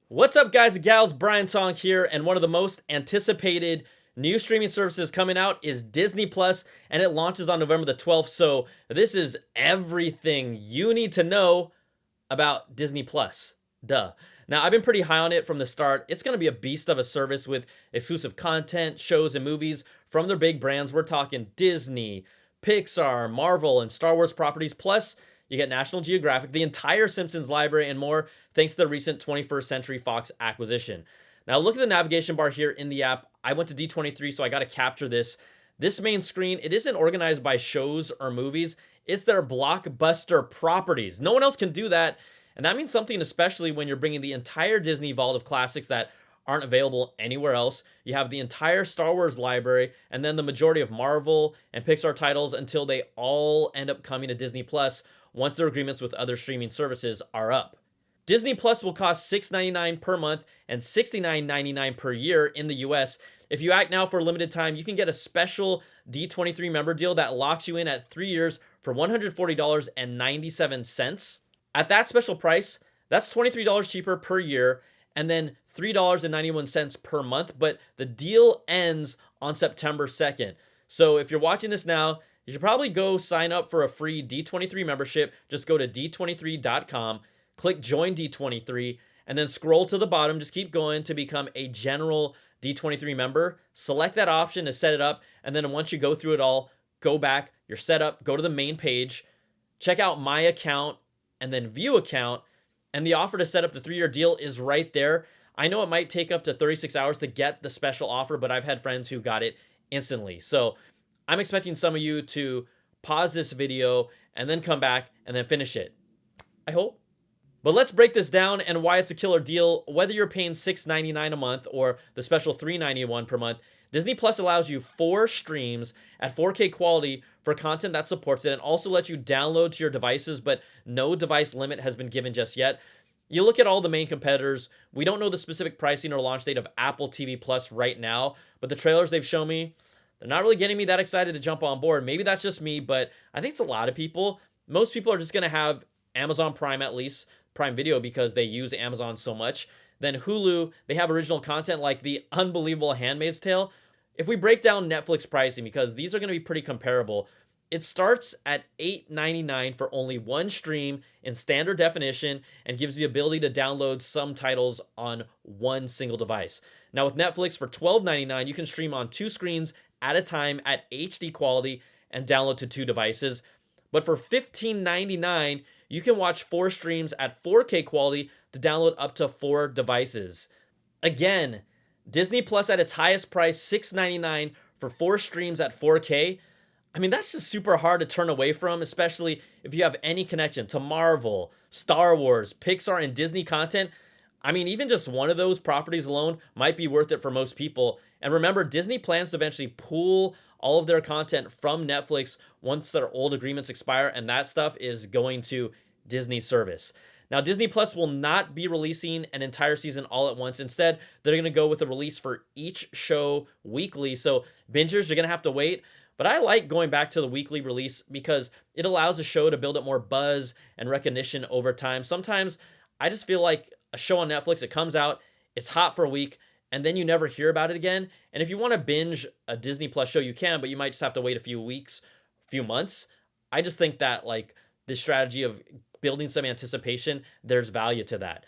What's up, guys and gals? Brian Tong here, and one of the most anticipated new streaming services coming out is Disney Plus, and it launches on November the 12th. So, this is everything you need to know about Disney Plus. Duh. Now, I've been pretty high on it from the start. It's going to be a beast of a service with exclusive content, shows, and movies from their big brands. We're talking Disney, Pixar, Marvel, and Star Wars properties. Plus, you get National Geographic, the entire Simpsons library, and more thanks to the recent 21st Century Fox acquisition. Now, look at the navigation bar here in the app. I went to D23, so I got to capture this. This main screen, it isn't organized by shows or movies. It's their blockbuster properties. No one else can do that. And that means something, especially when you're bringing the entire Disney vault of classics that aren't available anywhere else. You have the entire Star Wars library, and then the majority of Marvel and Pixar titles until they all end up coming to Disney Plus once their agreements with other streaming services are up. Disney Plus will cost $6.99 per month and $69.99 per year in the US. If you act now for a limited time, you can get a special D23 member deal that locks you in at 3 years for $140.97. At that special price, that's $23 cheaper per year and then $3.91 per month, but the deal ends on September 2nd. So if you're watching this now, you should probably go sign up for a free D23 membership. Just go to d23.com, click Join D23, and then scroll to the bottom. Just keep going to become a general D23 member. Select that option to set it up, and then once you go through it all, go back, you're set up, go to the main page, check out My Account, and then View Account, and the offer to set up the 3-year deal is right there. I know it might take up to 36 hours to get the special offer, but I've had friends who got it instantly. So I'm expecting some of you to pause this video and then come back and then finish it. I hope. But let's break this down and why it's a killer deal. Whether you're paying $6.99 a month or the special $3.91 per month, Disney Plus allows you 4 streams at 4K quality for content that supports it, and also lets you download to your devices, but no device limit has been given just yet. You look at all the main competitors. We don't know the specific pricing or launch date of Apple TV Plus right now, but the trailers they've shown me, they're not really getting me that excited to jump on board. Maybe that's just me, but I think it's a lot of people. Most people are just going to have Amazon Prime, at least Prime Video, because they use Amazon so much. Then Hulu, they have original content like the unbelievable Handmaid's Tale. If we break down Netflix pricing, because these are going to be pretty comparable, it starts at $8.99 for only one stream in standard definition and gives the ability to download some titles on one single device. Now with Netflix for $12.99, you can stream on 2 screens at a time at HD quality and download to 2 devices. But for $15.99, you can watch 4 streams at 4K quality to download up to 4 devices. Again, Disney Plus at its highest price, $6.99 for 4 streams at 4K. I mean, that's just super hard to turn away from, especially if you have any connection to Marvel, Star Wars, Pixar, and Disney content. I mean, even just one of those properties alone might be worth it for most people. And remember, Disney plans to eventually pull all of their content from Netflix once their old agreements expire, and that stuff is going to Disney service. Now, Disney Plus will not be releasing an entire season all at once. Instead, they're going to go with a release for each show weekly. So bingers, you're going to have to wait. But I like going back to the weekly release because it allows the show to build up more buzz and recognition over time. Sometimes I just feel like a show on Netflix, it comes out, it's hot for a week, and then you never hear about it again. And if you want to binge a Disney Plus show, you can, but you might just have to wait a few weeks, few months. I just think that like this strategy of building some anticipation, there's value to that.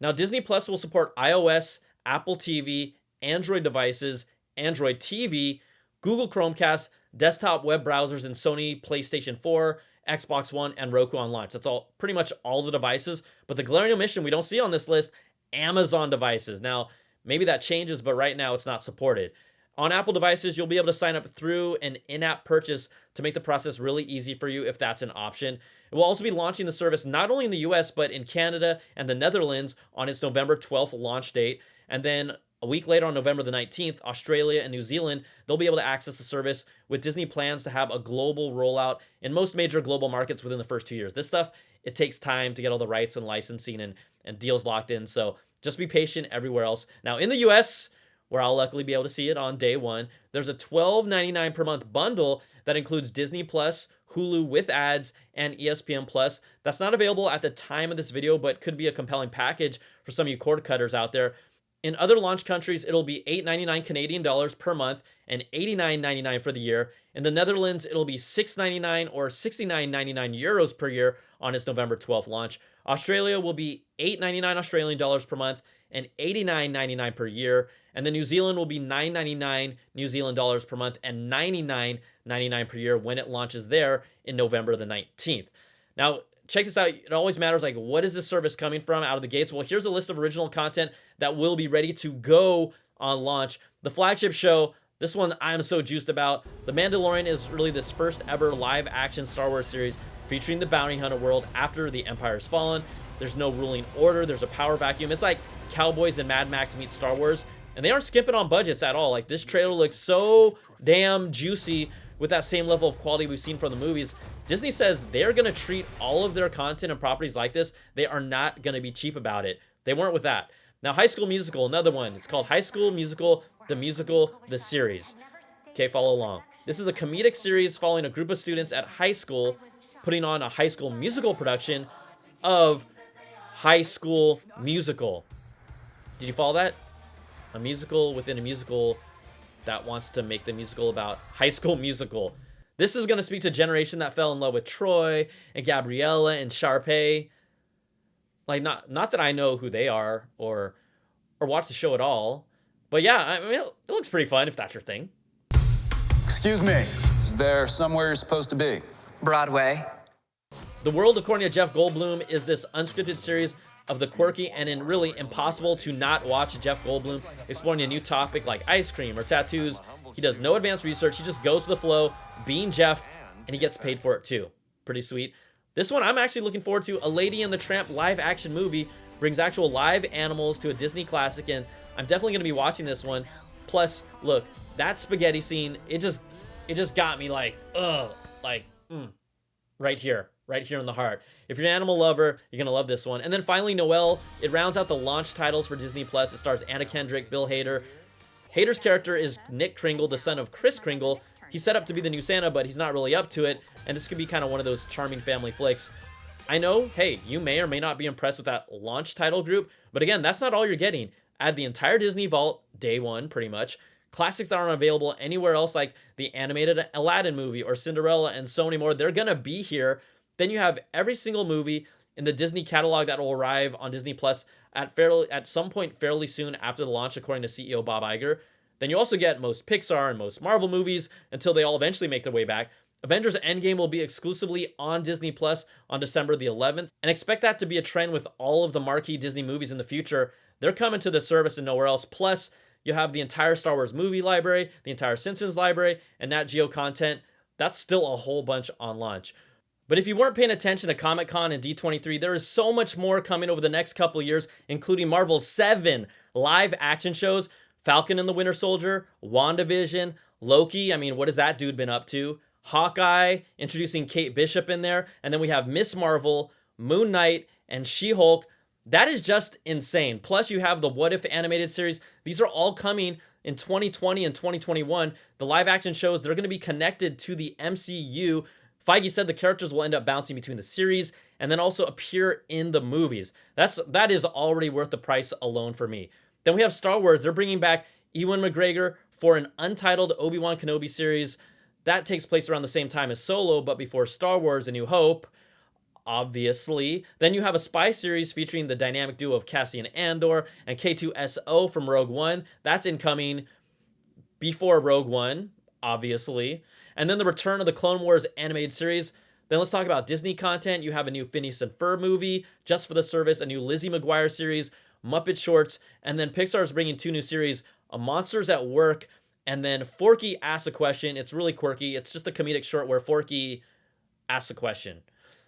Now, Disney Plus will support iOS, Apple TV, Android devices, Android TV, Google Chromecast, desktop web browsers, and Sony PlayStation 4, Xbox One, and Roku on launch. That's all, pretty much all the devices. But the glaring omission we don't see on this list, Amazon devices. Now, maybe that changes, but right now it's not supported. On Apple devices, you'll be able to sign up through an in-app purchase to make the process really easy for you if that's an option. It will also be launching the service not only in the US, but in Canada and the Netherlands on its November 12th launch date. And then a week later on November the 19th, Australia and New Zealand, they'll be able to access the service, with Disney plans to have a global rollout in most major global markets within the first 2 years. This stuff, it takes time to get all the rights and licensing and deals locked in. So just be patient everywhere else. Now in the US, where I'll luckily be able to see it on day one, there's a $12.99 per month bundle that includes Disney Plus, Hulu with ads, and ESPN Plus. That's not available at the time of this video, but could be a compelling package for some of you cord cutters out there. In other launch countries, it'll be $8.99 Canadian dollars per month and $89.99 for the year. In the Netherlands, it'll be $6.99 or 69.99 euros per year on its November 12th launch. Australia will be $8.99 Australian dollars per month and $89.99 per year. And then New Zealand will be $9.99 New Zealand dollars per month and $99.99 per year when it launches there in November the 19th. Now, check this out. It always matters, like, what is this service coming from out of the gates? Well, here's a list of original content that will be ready to go on launch. The flagship show, this one I'm so juiced about. The Mandalorian is really this first ever live action Star Wars series featuring the bounty hunter world after the Empire's fallen. There's no ruling order. There's a power vacuum. It's like Cowboys and Mad Max meets Star Wars. And they aren't skimping on budgets at all. Like, this trailer looks so damn juicy with that same level of quality we've seen from the movies. Disney says they're going to treat all of their content and properties like this. They are not going to be cheap about it. They weren't with that. Now, High School Musical, another one. It's called High School Musical, the series. Okay, follow along. This is a comedic series following a group of students at high school putting on a High School Musical production of High School Musical. Did you follow that? A musical within a musical that wants to make the musical about High School Musical. This is going to speak to a generation that fell in love with Troy and Gabriella and Sharpay. Like, not that I know who they are or watch the show at all. But yeah, I mean, it looks pretty fun if that's your thing. Excuse me, is there somewhere you're supposed to be? Broadway. The World, according to Jeff Goldblum, is this unscripted series of the quirky and really impossible to not watch Jeff Goldblum exploring a new topic like ice cream or tattoos. He does no advanced research. He just goes with the flow, being Jeff, and he gets paid for it too. Pretty sweet. This one I'm actually looking forward to. A Lady and the Tramp live action movie brings actual live animals to a Disney classic, and I'm definitely going to be watching this one. Plus, look, that spaghetti scene, it just got me like, right here in the heart. If you're an animal lover, you're going to love this one. And then finally, Noelle. It rounds out the launch titles for Disney+. It stars Anna Kendrick, Bill Hader. Hader's character is Nick Kringle, the son of Kris Kringle. He's set up to be the new Santa, but he's not really up to it. And this could be kind of one of those charming family flicks. I know, hey, you may or may not be impressed with that launch title group. But again, that's not all you're getting. Add the entire Disney Vault, day one, pretty much. Classics that aren't available anywhere else, like the animated Aladdin movie or Cinderella and so many more. They're going to be here. Then you have every single movie in the Disney catalog that will arrive on Disney Plus at some point fairly soon after the launch, according to CEO Bob Iger. Then you also get most Pixar and most Marvel movies until they all eventually make their way back. Avengers Endgame will be exclusively on Disney Plus on December the 11th, and expect that to be a trend with all of the marquee Disney movies in the future. They're coming to the service and nowhere else. Plus, you have the entire Star Wars movie library, the entire Simpsons library, and Nat Geo content. That's still a whole bunch on launch. But if you weren't paying attention to Comic-Con and D23, there is so much more coming over the next couple of years, including Marvel's 7 live action shows, Falcon and the Winter Soldier, WandaVision, Loki, I mean, what has that dude been up to? Hawkeye, introducing Kate Bishop in there, and then we have Miss Marvel, Moon Knight, and She-Hulk. That is just insane. Plus, you have the What If animated series. These are all coming in 2020 and 2021. The live action shows, they're going to be connected to the MCU. Feige said the characters will end up bouncing between the series and then also appear in the movies. That is already worth the price alone for me. Then we have Star Wars. They're bringing back Ewan McGregor for an untitled Obi-Wan Kenobi series. That takes place around the same time as Solo, but before Star Wars: A New Hope, obviously. Then you have a spy series featuring the dynamic duo of Cassian Andor and K2SO from Rogue One. That's incoming before Rogue One, obviously. And then the return of the Clone Wars animated series. Then let's talk about Disney content. You have a new Phineas and Ferb movie just for the service, a new Lizzie McGuire series, Muppet Shorts, and then Pixar is bringing 2 new series, A Monsters at Work, and then Forky Asks a Question. It's really quirky. It's just a comedic short where Forky asks a question.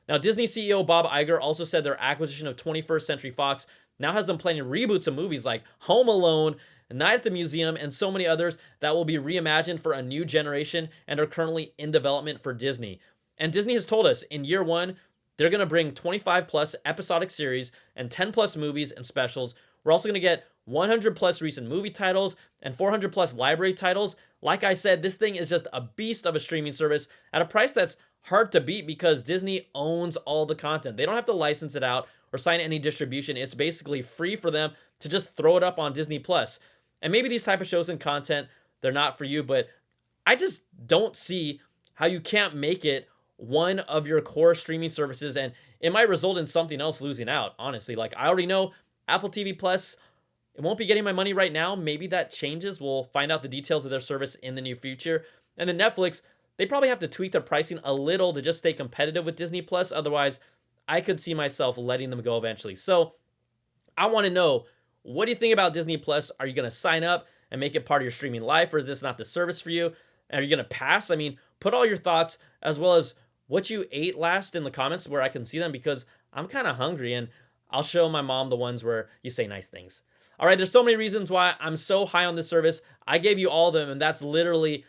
Now, Disney CEO Bob Iger also said their acquisition of 21st Century Fox now has them planning reboots of movies like Home Alone, Night at the Museum, and so many others that will be reimagined for a new generation and are currently in development for Disney. And Disney has told us in year one, they're going to bring 25 plus episodic series and 10 plus movies and specials. We're also going to get 100 plus recent movie titles and 400 plus library titles. Like I said, this thing is just a beast of a streaming service at a price that's hard to beat because Disney owns all the content. They don't have to license it out or sign any distribution. It's basically free for them to just throw it up on Disney Plus. And maybe these type of shows and content, they're not for you, but I just don't see how you can't make it one of your core streaming services, and it might result in something else losing out, honestly. Like, I already know Apple TV Plus, it won't be getting my money right now. Maybe that changes. We'll find out the details of their service in the near future. And then Netflix, they probably have to tweak their pricing a little to just stay competitive with Disney Plus. Otherwise, I could see myself letting them go eventually. So I want to know, what do you think about Disney Plus? Are you going to sign up and make it part of your streaming life, or is this not the service for you? And are you going to pass? I mean, put all your thoughts as well as what you ate last in the comments where I can see them, because I'm kind of hungry and I'll show my mom the ones where you say nice things. All right, there's so many reasons why I'm so high on this service. I gave you all of them, and that's literally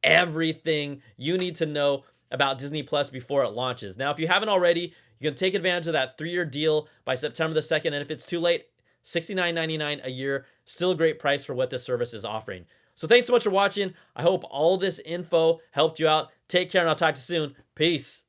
everything you need to know about Disney Plus before it launches. Now, if you haven't already, you can take advantage of that 3-year deal by September the 2nd, and if it's too late, $69.99 a year. Still a great price for what this service is offering. So thanks so much for watching. I hope all this info helped you out. Take care, and I'll talk to you soon. Peace.